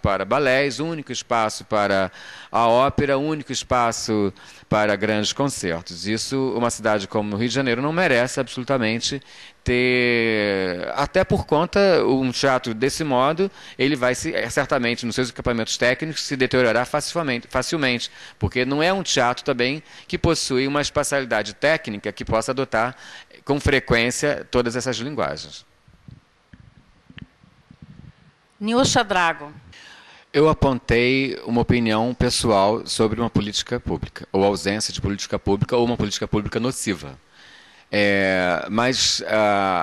para balés, único espaço para a ópera, único espaço para grandes concertos. Isso, uma cidade como o Rio de Janeiro não merece absolutamente ter, até por conta, um teatro desse modo, ele vai certamente, nos seus equipamentos técnicos, se deteriorar facilmente, porque não é um teatro também que possui uma espacialidade técnica que possa adotar com frequência todas essas linguagens. Niusha Drago. Eu apontei uma opinião pessoal sobre uma política pública, ou ausência de política pública, ou uma política pública nociva. Mas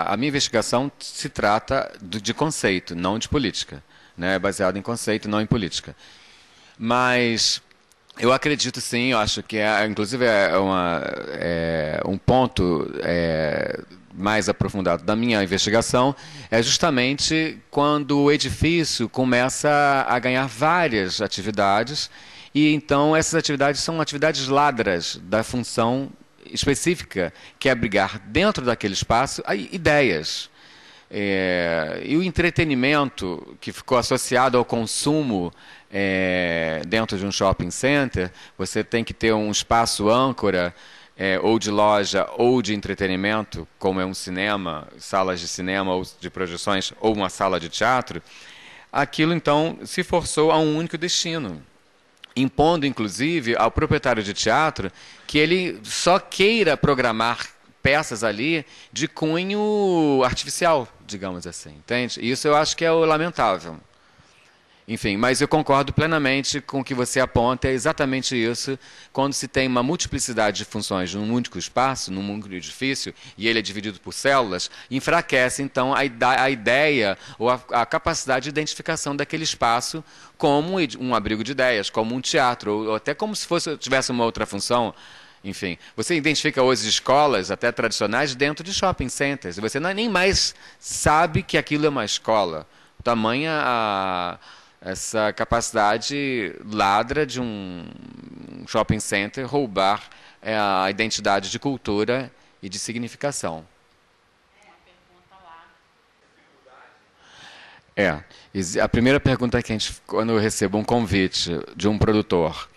a minha investigação se trata de conceito, não de política, né? Baseado em conceito, não em política. Mas eu acredito sim, eu acho que inclusive um ponto mais aprofundado da minha investigação é justamente quando o edifício começa a ganhar várias atividades e então essas atividades são atividades ladras da função específica, que é abrigar dentro daquele espaço ideias. E o entretenimento que ficou associado ao consumo dentro de um shopping center, você tem que ter um espaço âncora, ou de loja ou de entretenimento, como é um cinema, salas de cinema ou de projeções, ou uma sala de teatro, aquilo então se forçou a um único destino, impondo inclusive ao proprietário de teatro que ele só queira programar peças ali de cunho artificial, digamos assim, entende? Isso eu acho que é o lamentável. Enfim, mas eu concordo plenamente com o que você aponta, é exatamente isso. Quando se tem uma multiplicidade de funções num único espaço, num único edifício, e ele é dividido por células, enfraquece, então, a ideia ou a capacidade de identificação daquele espaço como um abrigo de ideias, como um teatro, ou até como se tivesse uma outra função. Enfim, você identifica hoje escolas, até tradicionais, dentro de shopping centers, e você nem mais sabe que aquilo é uma escola. Tamanha essa capacidade ladra de um shopping center roubar a identidade de cultura e de significação. A primeira pergunta que quando eu recebo um convite de um produtor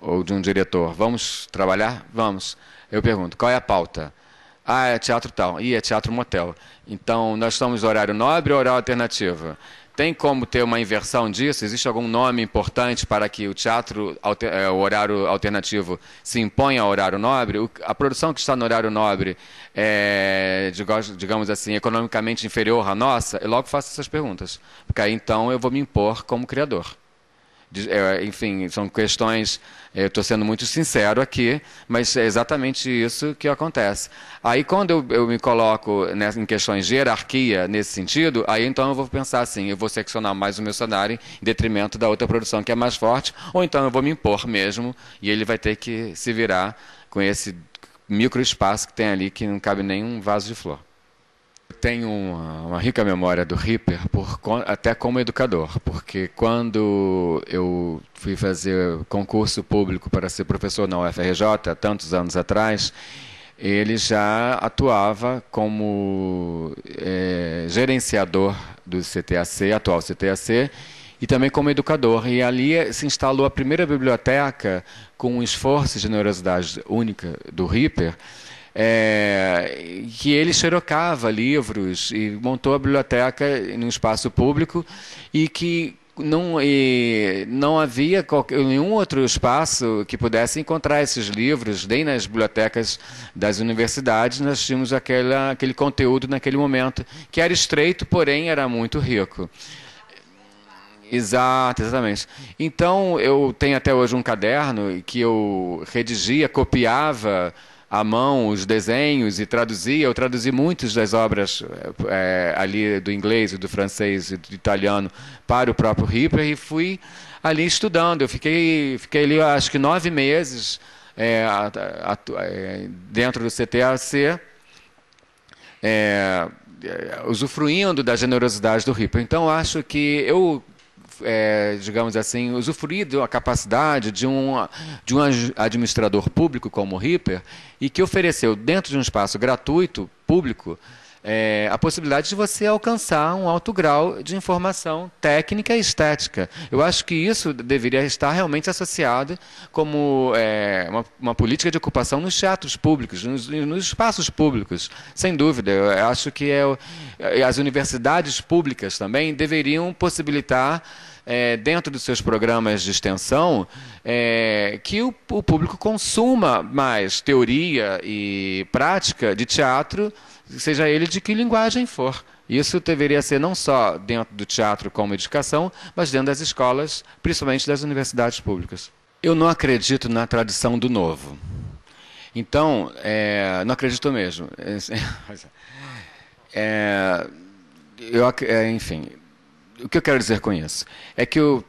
ou de um diretor, vamos trabalhar? Vamos. Eu pergunto, qual é a pauta? É teatro tal. É teatro motel. Então, nós estamos no horário nobre ou horário alternativo? Tem como ter uma inversão disso? Existe algum nome importante para que o teatro, o horário alternativo, se imponha ao horário nobre? A produção que está no horário nobre é, digamos assim, economicamente inferior à nossa? Eu logo faço essas perguntas, porque aí então eu vou me impor como criador. Enfim, são questões, eu estou sendo muito sincero aqui, mas é exatamente isso que acontece. Aí quando eu me coloco em questões de hierarquia nesse sentido, aí então eu vou pensar assim, eu vou seccionar mais o meu salário em detrimento da outra produção que é mais forte, ou então eu vou me impor mesmo e ele vai ter que se virar com esse micro espaço que tem ali que não cabe nem um vaso de flor. Tenho uma rica memória do Ripper, até como educador, porque quando eu fui fazer concurso público para ser professor na UFRJ, há tantos anos atrás, ele já atuava como gerenciador do CTAC, atual CTAC, e também como educador. E ali se instalou a primeira biblioteca com um esforço e generosidade única do Ripper, que ele xerocava livros e montou a biblioteca em um espaço público e que não havia nenhum outro espaço que pudesse encontrar esses livros, nem nas bibliotecas das universidades nós tínhamos aquele conteúdo naquele momento, que era estreito, porém era muito rico. Exatamente. Então, eu tenho até hoje um caderno que eu redigia, copiava à mão os desenhos e traduzia. Eu traduzi muitas das obras ali do inglês, do francês e do italiano para o próprio Ripper e fui ali estudando. Eu fiquei ali, acho que 9 meses dentro do CTAC, usufruindo da generosidade do Ripper. Então, acho que eu digamos assim, usufruir da capacidade de um administrador público como o Ripper e que ofereceu dentro de um espaço gratuito, público, a possibilidade de você alcançar um alto grau de informação técnica e estética. Eu acho que isso deveria estar realmente associado como uma política de ocupação nos teatros públicos, nos espaços públicos, sem dúvida. Eu acho que as universidades públicas também deveriam possibilitar, dentro dos seus programas de extensão, que o público consuma mais teoria e prática de teatro, seja ele de que linguagem for. Isso deveria ser não só dentro do teatro como educação, mas dentro das escolas, principalmente das universidades públicas. Eu não acredito na tradição do novo. Então, não acredito mesmo. Enfim, o que eu quero dizer com isso? É que o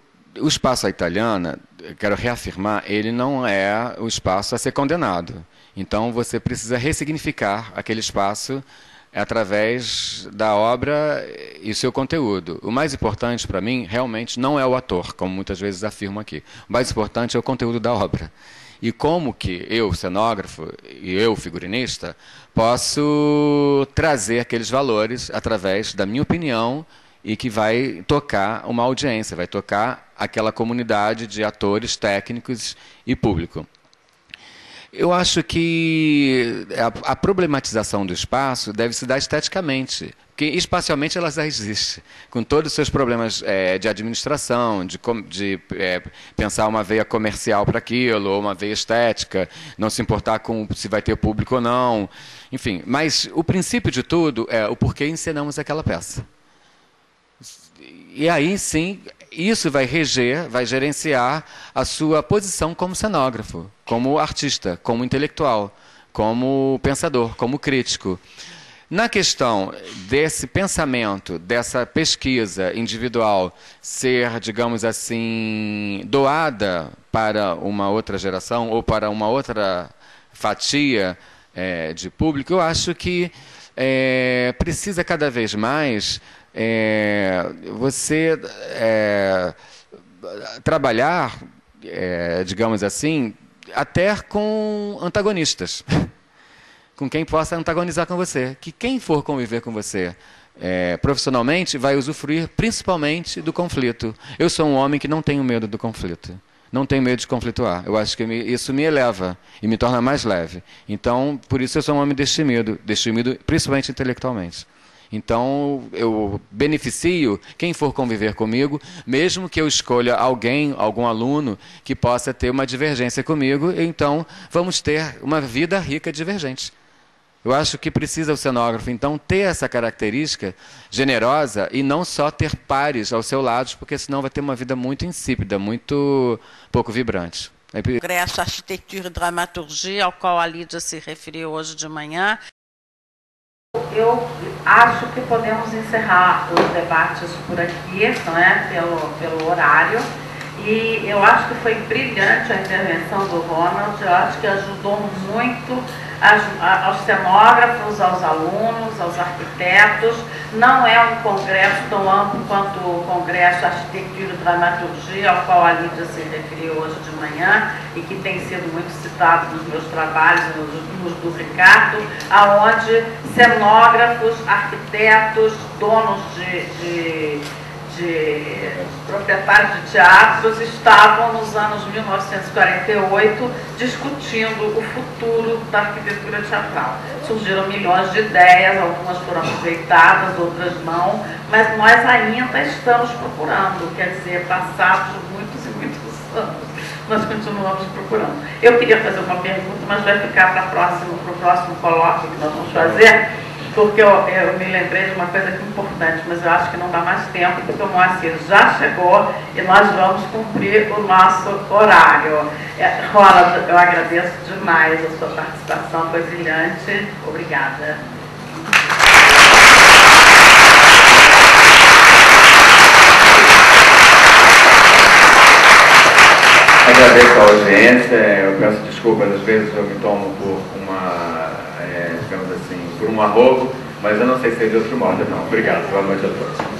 espaço à italiana, quero reafirmar, ele não é o espaço a ser condenado. Então, você precisa ressignificar aquele espaço através da obra e seu conteúdo. O mais importante para mim, realmente, não é o ator, como muitas vezes afirmo aqui. O mais importante é o conteúdo da obra. E como que eu, cenógrafo, e eu, figurinista, posso trazer aqueles valores através da minha opinião e que vai tocar uma audiência, vai tocar aquela comunidade de atores, técnicos e público. Eu acho que a problematização do espaço deve se dar esteticamente, porque espacialmente ela já existe, com todos os seus problemas de administração, de pensar uma veia comercial para aquilo, ou uma veia estética, não se importar com se vai ter público ou não, enfim. Mas o princípio de tudo é o porquê encenamos aquela peça. E aí, sim, isso vai gerenciar a sua posição como cenógrafo, como artista, como intelectual, como pensador, como crítico. Na questão desse pensamento, dessa pesquisa individual ser, digamos assim, doada para uma outra geração ou para uma outra fatia de público, eu acho que precisa cada vez mais você trabalhar, digamos assim, até com antagonistas, com quem possa antagonizar com você, que quem for conviver com você profissionalmente vai usufruir principalmente do conflito. Eu sou um homem que não tenho medo do conflito, não tenho medo de conflituar. Eu acho que isso me eleva e me torna mais leve. Então, por isso eu sou um homem destemido principalmente intelectualmente. Então, eu beneficio quem for conviver comigo, mesmo que eu escolha algum aluno que possa ter uma divergência comigo, então vamos ter uma vida rica de divergentes. Eu acho que precisa o cenógrafo, então, ter essa característica generosa e não só ter pares ao seu lado, porque senão vai ter uma vida muito insípida, muito pouco vibrante. Congresso Arquitetura e Dramaturgia, ao qual a Lídia se referiu hoje de manhã. Eu acho que podemos encerrar os debates por aqui, não é? pelo horário. E eu acho que foi brilhante a intervenção do Ronald, eu acho que ajudou muito aos cenógrafos, aos alunos, aos arquitetos. Não é um congresso tão amplo quanto o Congresso Arquitetura e Dramaturgia, ao qual a Lídia se referiu hoje de manhã, e que tem sido muito citado nos meus trabalhos, nos do Ricardo, aonde cenógrafos, arquitetos, donos de proprietários de teatros estavam nos anos 1948 discutindo o futuro da arquitetura teatral. Surgiram milhões de ideias, algumas foram aproveitadas, outras não, mas nós ainda estamos procurando, quer dizer, passados muitos e muitos anos, nós continuamos procurando. Eu queria fazer uma pergunta, mas vai ficar para o próximo colóquio que nós vamos fazer, porque eu me lembrei de uma coisa aqui importante, mas eu acho que não dá mais tempo, porque o Moacir já chegou e nós vamos cumprir o nosso horário. Ronald, eu agradeço demais a sua participação, foi brilhante. Obrigada. Agradeço a audiência, eu peço desculpas, às vezes eu me tomo por digamos assim, por um arrobo, mas eu não sei se é de outro modo, não. Obrigado, boa noite a todos.